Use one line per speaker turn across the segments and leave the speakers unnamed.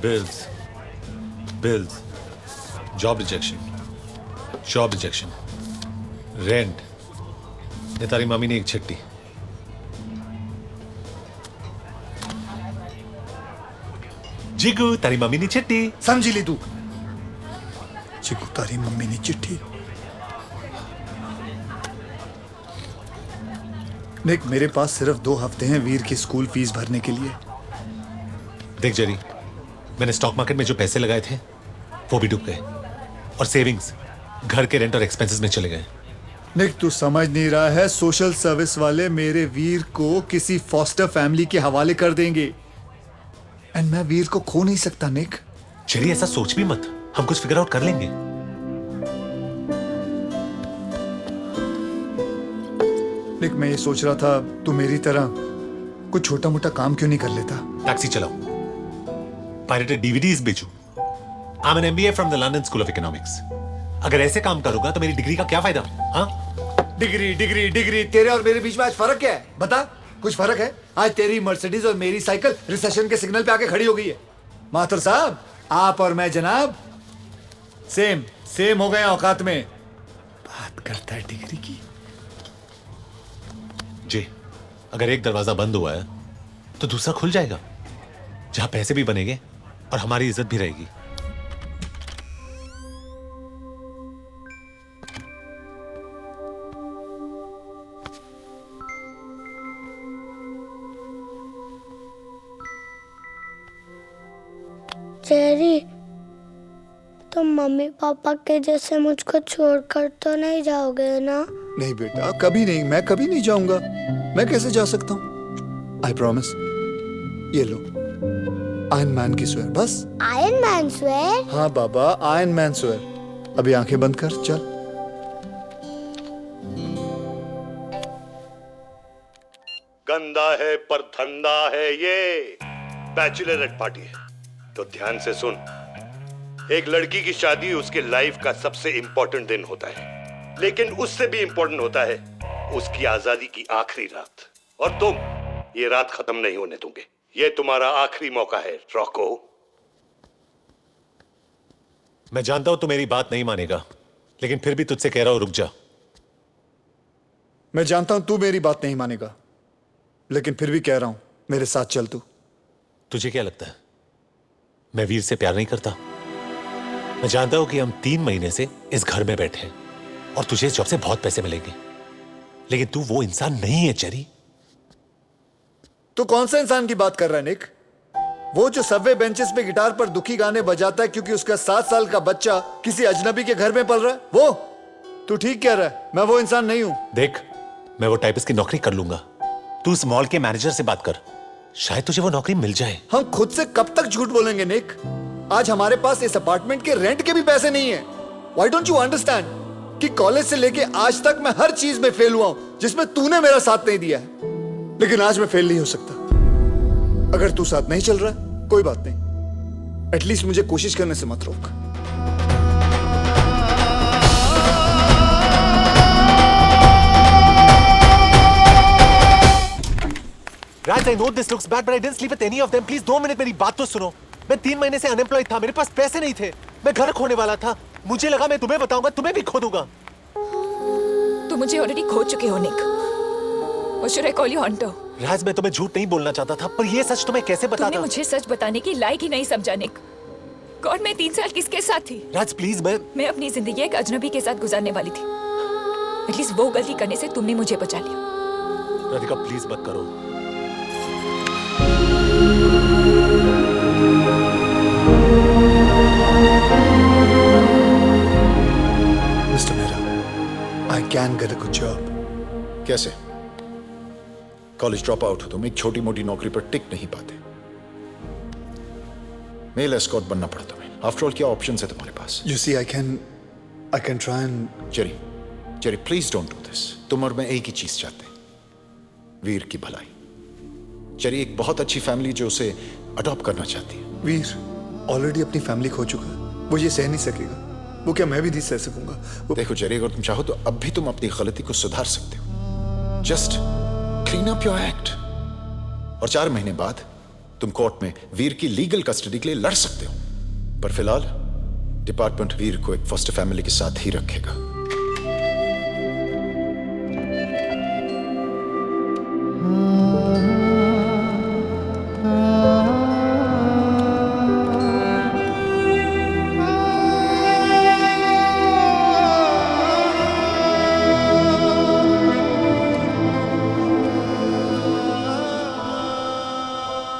Bills, bills, job rejection, rent, ये तारी मामी ने एक छट्टी। जिगू तारी मम्मी ने चिट्ठी
समझी ली तू। चिकू तारी मम्मी ने चिट्ठी। निक, मेरे पास सिर्फ 2 हफ्ते हैं वीर की स्कूल फीस भरने के लिए।
देख जेरी, मैंने स्टॉक मार्केट में जो पैसे लगाए थे वो भी डूब गए, और सेविंग्स घर के रेंट और एक्सपेंसेस में चले गए।
निक, तू समझ नहीं रहा है, सोशल सर्विस वाले मेरे वीर को किसी फॉस्टर फैमिली के हवाले कर देंगे, एंड मैं वीर को खो नहीं सकता। निक
जेरी, ऐसा सोच भी मत, हम कुछ फिगर आउट कर लेंगे।
निक, मैं ये सोच रहा था तू मेरी तरह कुछ छोटा मोटा काम क्यों नहीं कर लेता।
टैक्सी चलाओ, पायरेटेड डीवीडीज बेचूं। I am an MBA from the London school of economics. अगर ऐसे काम करूंगा तो मेरी डिग्री का क्या फायदा? हाँ,
डिग्री डिग्री डिग्री, तेरे और मेरे बीच में आज फर्क क्या है? बता, कुछ फर्क है? आज तेरी मर्सिडीज और मेरी साइकिल रिसेशन के सिग्नल पे आके खड़ी हो गई है। माथुर साहब, आप और मैं जनाब सेम हो गए औकात में। बात करता है डिग्री की।
जी, अगर एक दरवाजा बंद हुआ है तो दूसरा खुल जाएगा, जहां पैसे भी बनेंगे और हमारी इज्जत भी रहेगी।
जेरी, तुम मम्मी पापा के जैसे मुझको छोड़कर तो नहीं जाओगे ना?
नहीं बेटा, कभी नहीं, मैं कभी नहीं जाऊंगा। मैं कैसे जा सकता हूँ? I promise. ये लो, आयरन मैन की स्वेयर। बस
आयरन मैन स्वेयर?
हाँ बाबा, आयरन मैन स्वेयर। अभी आंखें बंद कर, चल।
गंदा है पर धंधा है, ये बैचलरेट पार्टी है, तो ध्यान से सुन। एक लड़की की शादी उसके लाइफ का सबसे इंपॉर्टेंट दिन होता है, लेकिन उससे भी इंपॉर्टेंट होता है उसकी आजादी की आखिरी रात। और तुम ये रात खत्म नहीं होने दोगे। ये तुम्हारा आखिरी मौका है, रॉको।
मैं जानता हूं तू मेरी बात नहीं मानेगा, लेकिन फिर भी तुझसे कह रहा हूं, रुक जा।
मैं जानता हूं तू मेरी बात नहीं मानेगा, लेकिन फिर भी कह रहा हूं, मेरे साथ चल तू।
तुझे क्या लगता है मैं वीर से प्यार नहीं करता? मैं जानता हूं कि हम 3 महीने से इस घर में बैठे हैं और तुझे इस जॉब से बहुत पैसे मिलेंगे, लेकिन तू वो इंसान नहीं है जेरी।
तू कौन सा इंसान की बात कर रहा है निक? वो जो सबवे बेंचेस पे गिटार पर दुखी गाने बजाता है क्योंकि उसका 7 साल का बच्चा किसी अजनबी के घर में पल रहा है, वो? तू ठीक कह रहा है, मैं वो इंसान नहीं हूं।
देख, मैं वो टाइपिस्ट की नौकरी कर लूंगा, तू इस मॉल के मैनेजर से बात कर, शायद तुझे वो नौकरी मिल जाए।
हम खुद से कब तक झूठ बोलेंगे निक? आज हमारे पास इस अपार्टमेंट के रेंट के भी पैसे नहीं है। व्हाई डोंट यू अंडरस्टैंड कि कॉलेज से लेके आज तक मैं हर चीज में फेल हुआ हूं जिसमें तूने मेरा साथ नहीं दिया है, लेकिन आज मैं फेल नहीं हो सकता। अगर तू साथ नहीं चल रहा कोई बात नहीं, एटलीस्ट मुझे कोशिश करने से मत रोक।
Raj, I know this looks bad, but I didn't sleep with any of them. Please 2 minute मेरी बात तो सुनो। मैं 3 महीने से अनएम्प्लॉयड था, मेरे पास पैसे नहीं थे, मैं घर खोने वाला था। मुझे लगा मैं तुम्हें बताऊंगा, तुम्हें भी खो दूंगा।
तुम मुझे ऑलरेडी खो चुके हो निक। Or should I call you Hunter?
राज, मैं तुम्हें झूठ नहीं बोलना चाहता था, पर ये सच तुम्हें कैसे
तुमने
बताता?
मुझे सच बताने की लायक ही नहीं समझा निक। गॉड, मैं 3 साल किसके साथ थी?
राज प्लीज,
मैं अपनी जिंदगी एक अजनबी के साथ गुजारने वाली थी। एटलीस्ट वो गलती करने से तुमने मुझे बचा लिया।
राधिका प्लीज मत करो।
Mister Mehra, I can get a good job.
कैसे? कॉलेज ड्रॉप आउट हो तुम, एक छोटी मोटी नौकरी पर टिक नहीं पाते। मेल एस्कॉर्ट बनना पड़ा तुम्हें। आफ्टर ऑल क्या ऑप्शंस है तुम्हारे पास?
You see, I can try and...
Jerry please don't do this. तुम और मैं एक ही चीज चाहते हैं, वीर की भलाई। जेरी, एक बहुत अच्छी फैमिली जो उसे अडॉप्ट करना चाहती है।
वीर ऑलरेडी अपनी फैमिली खो चुका है, वो ये सह नहीं सकेगा। वो क्या मैं भी नहीं सह सकूंगा?
देखो जेरी, अगर तुम चाहो तो अब भी तुम अपनी गलती को सुधार सकते हो। Just clean up your act, और 4 महीने बाद तुम कोर्ट में वीर की लीगल कस्टडी के लिए लड़ सकते हो, पर फिलहाल डिपार्टमेंट वीर को एक फॉस्टर फैमिली के साथ ही रखेगा।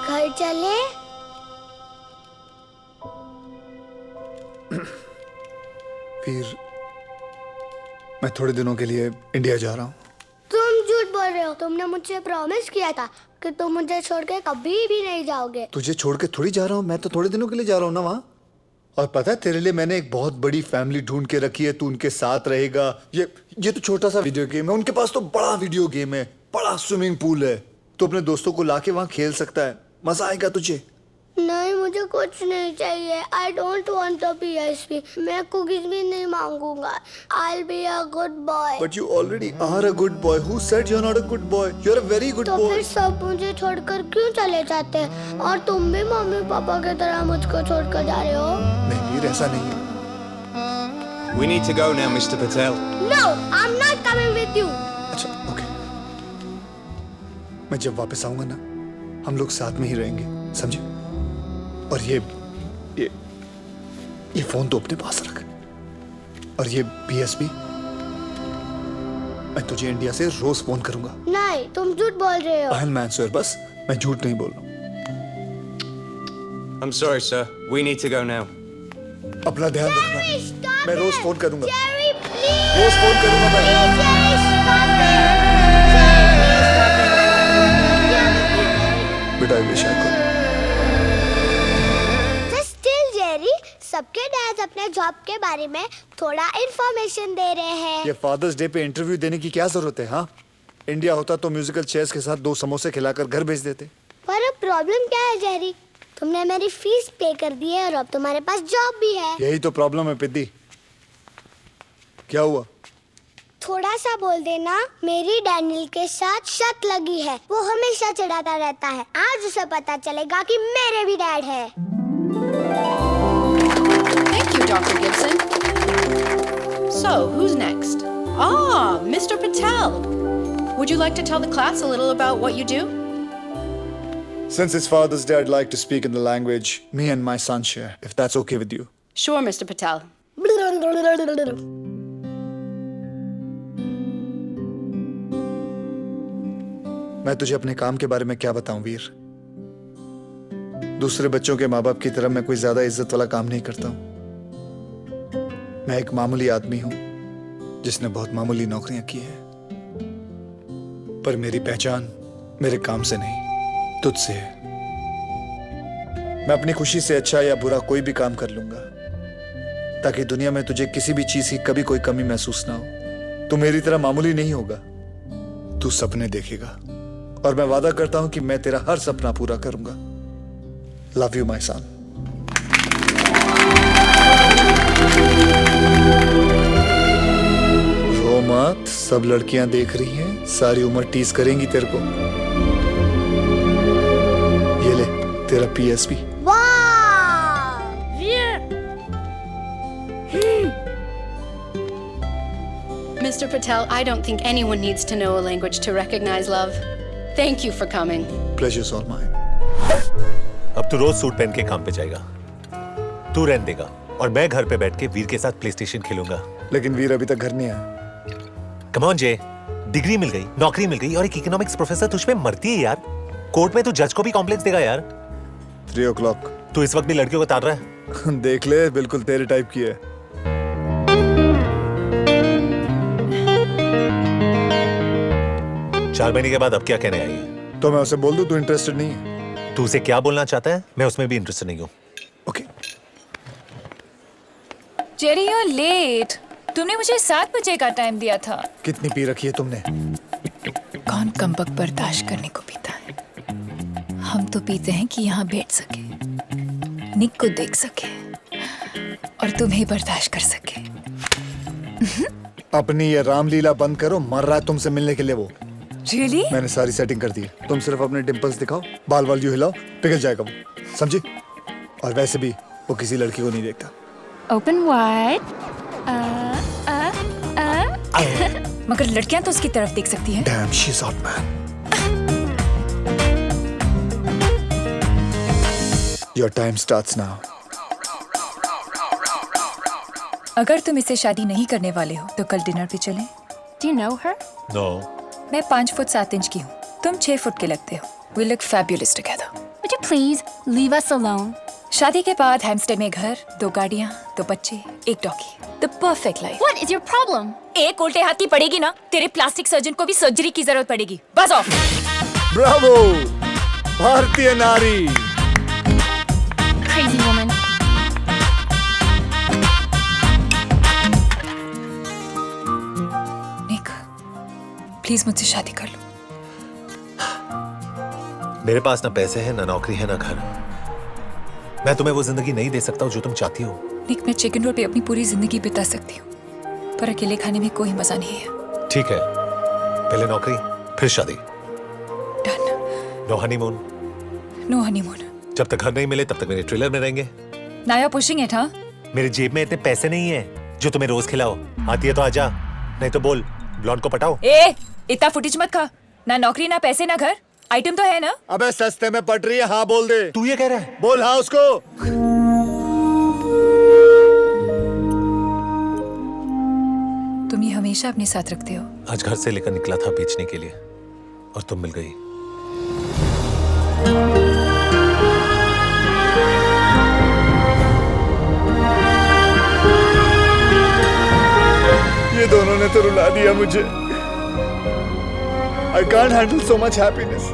घर चले?
वीर, मैं थोड़े दिनों के लिए इंडिया जा रहा हूँ।
तुम झूठ बोल रहे हो। तुमने मुझसे प्रॉमिस किया था कि तुम मुझे छोड़ के कभी भी नहीं जाओगे।
तुझे छोड़ के थोड़ी जा रहा हूँ, मैं तो थोड़े दिनों के लिए जा रहा हूँ ना वहाँ। और पता है तेरे लिए मैंने एक बहुत बड़ी फैमिली ढूंढ के रखी है, तू उनके साथ रहेगा। ये तो छोटा सा वीडियो गेम है, उनके पास तो बड़ा वीडियो गेम है, बड़ा स्विमिंग पूल है। तो अपने दोस्तों को लाके वहाँ खेल सकता है, मजा आएगा तुझे।
नहीं, मुझे कुछ नहीं चाहिए। I don't want a PSP। मैं कुकीज भी नहीं मांगूंगा। I'll be a good boy।
But you already are a good boy. Who said you're not a good boy? You're a very good
तो
boy.
फिर सब मुझे छोड़कर क्यों चले जाते हैं? और तुम भी मम्मी पापा की तरह मुझको छोड़कर जा रहे हो?
नहीं वीर, ऐसा नहीं है।
We need to go now, Mr. Patel.
No, I'm not coming with you।
अच्छा, ओके। मैं जब वापस आऊंगा ना, हम लोग साथ में ही रहेंगे, समझे? और ये फोन तो अपने पास रख। और ये PSP मैं तुझे इंडिया से रोज फोन करूंगा।
नहीं, तुम झूठ बोल रहे हो।
I'll answer, बस मैं झूठ नहीं बोल रहा हूँ।
I'm sorry, sir. We need to go now.
अपना ध्यान रखना।
Jerry, stop
मैं रोज
it।
फोन करूंगा।
Jerry, please।
रोज फोन करूंगा मैं।
Please, Jerry, stop it। Jerry, please, stop it।
बेटा, I wish I could।
Still, Jerry, सबके डैड अपने जॉब के बारे में थोड़ा इंफॉर्मेशन दे रहे हैं।
ये फादर्स डे पे इंटरव्यू देने की क्या जरूरत है? हाँ, इंडिया होता तो म्यूजिकल चेयर्स के साथ 2 समोसे खिलाकर घर भेज देते।
पर अब प्रॉब्लम क्या है जेरी? तुमने मेरी फीस पे कर दी है और अब तुम्हारे पास जॉब भी है।
यही तो प्रॉब्लम है पिद्दी। क्या हुआ?
थोड़ा सा बोल देना। मेरी डैनियल के साथ शर्त लगी है, वो हमेशा चिढ़ाता रहता है। आज उसे पता चलेगा कि मेरे भी डैड है।
Thank you, Dr. Gibson. So, who's next? Ah, Mr. Patel. Would you like to tell the class a little about what you do?
Since it's Father's Day, I'd like to speak in the language me and my son share, if that's okay with you.
Sure, Mr. Patel.
मैं तुझे अपने काम के बारे में क्या बताऊं वीर? दूसरे बच्चों के माँ बाप की तरह मैं कोई ज्यादा इज्जत वाला काम नहीं करता हूं। मैं एक मामूली आदमी हूं जिसने बहुत मामूली नौकरियां की है। पर मेरी पहचान मेरे काम से नहीं, तुझसे है। मैं अपनी खुशी से अच्छा या बुरा कोई भी काम कर लूंगा, ताकि दुनिया में तुझे किसी भी चीज की कभी कोई कमी महसूस ना हो। तू मेरी तरह मामूली नहीं होगा, तू सपने देखेगा, और मैं वादा करता हूं कि मैं तेरा हर सपना पूरा करूंगा। Love you my son. रो मत, सब लड़कियां देख रही हैं, सारी उम्र टीज करेंगी तेरे को। ये ले तेरा PSP।
Mr. Patel, I don't think anyone needs to know a language to recognize love. Thank you for coming.
Pleasure's all mine।
अब तू रोज सूट पहन के काम पे जाएगा, तू रहने देगा, और मैं घर पे बैठ के वीर के साथ PlayStation खेलूंगा।
लेकिन वीर अभी तक घर नहीं आया।
कम ऑन जे, डिग्री मिल गई, नौकरी मिल गई, और एक इकोनॉमिक्स प्रोफेसर तुझ पे मरती है यार। कोर्ट में तू जज को भी कॉम्प्लेक्स देगा यार।
3 o'clock।
तू इस वक्त भी लड़कियों को तार रहा है।
देख ले, बिल्कुल तेरे टाइप की है।
चार महीने के बाद अब क्या कहने आई है?
तो मैं उसे बोल दूं तू इंटरेस्टेड नहीं है?
तू उसे क्या बोलना चाहता है? मैं उसमें भी इंटरेस्टेड नहीं हूँ।
Okay.
Jerry, you are late. तुमने मुझे 7 बजे का टाइम दिया था।
कितनी पी रखी है तुमने?
कौन कमबख्त बर्दाश्त करने को पीता है? हम तो पीते हैं कि यहाँ बैठ सके, निक को देख सके, और तुम्हें बर्दाश्त कर सके।
अपनी ये रामलीला बंद करो, मर रहा है तुमसे मिलने के लिए वो।
रियली?
मैंने सारी सेटिंग कर दी है। तुम सिर्फ अपने डिंपल्स दिखाओ, बाल वाल यूं हिलाओ, पिघल जाएगा वो, समझी? और वैसे भी वो किसी लड़की को नहीं देखता।
Open wide. मगर लड़कियां तो उसकी तरफ देख सकती हैं।
Damn, she's hot, man. Your time starts now.
अगर तुम इससे शादी नहीं करने वाले हो तो कल डिनर पे चलें।
Do you know her?
No
मैं 5 फुट 7 इंच की हूँ, तुम 6 फुट के लगते हो। We look fabulous together.
Would you please leave us alone?
शादी के बाद हैम्स्टेड में घर, 2 गाड़ियाँ, 2 बच्चे, 1 doggy. The perfect life.
What is your problem?
एक उल्टे हाथ की पड़ेगी ना, तेरे प्लास्टिक सर्जन को भी सर्जरी की जरूरत पड़ेगी। बस ऑफ।
Bravo, भारतीय नारी।
Crazy woman.
निक, प्लीज मुझसे शादी कर लो।
मेरे पास ना पैसे हैं, ना नौकरी है, ना घर। मैं तुम्हें वो जिंदगी नहीं दे सकता हूँ जो तुम चाहती हो।
निक, मैं चिकन रोल पे अपनी पूरी जिंदगी बिता सकती हूँ, पर अकेले खाने में कोई मजा नहीं है।
ठीक है, पहले नौकरी फिर शादी।
Done.
No honeymoon.
No honeymoon.
जब तक घर नहीं मिले तब तक मेरे ट्रेलर में रहेंगे।
नाया पुशिंग इट, हाँ?
मेरी जेब में इतने पैसे नहीं है जो तुम्हें रोज खिलाओ। आती है तो आजा, नहीं तो बोल ब्लॉन्ड को पटाओ।
ए, इतना फुटेज मत खा। ना नौकरी, ना पैसे, ना घर। आइटम तो है ना?
अबे सस्ते में पट रही है, हाँ बोल दे।
तू ये कह रहा है?
बोल हाँ उसको।
तुम ये हमेशा अपने साथ रखते हो।
आज घर से लेकर निकला था बेचने के लिए और तुम मिल गई।
ये दोनों ने तो रुला दिया मुझे। I can't handle so much happiness.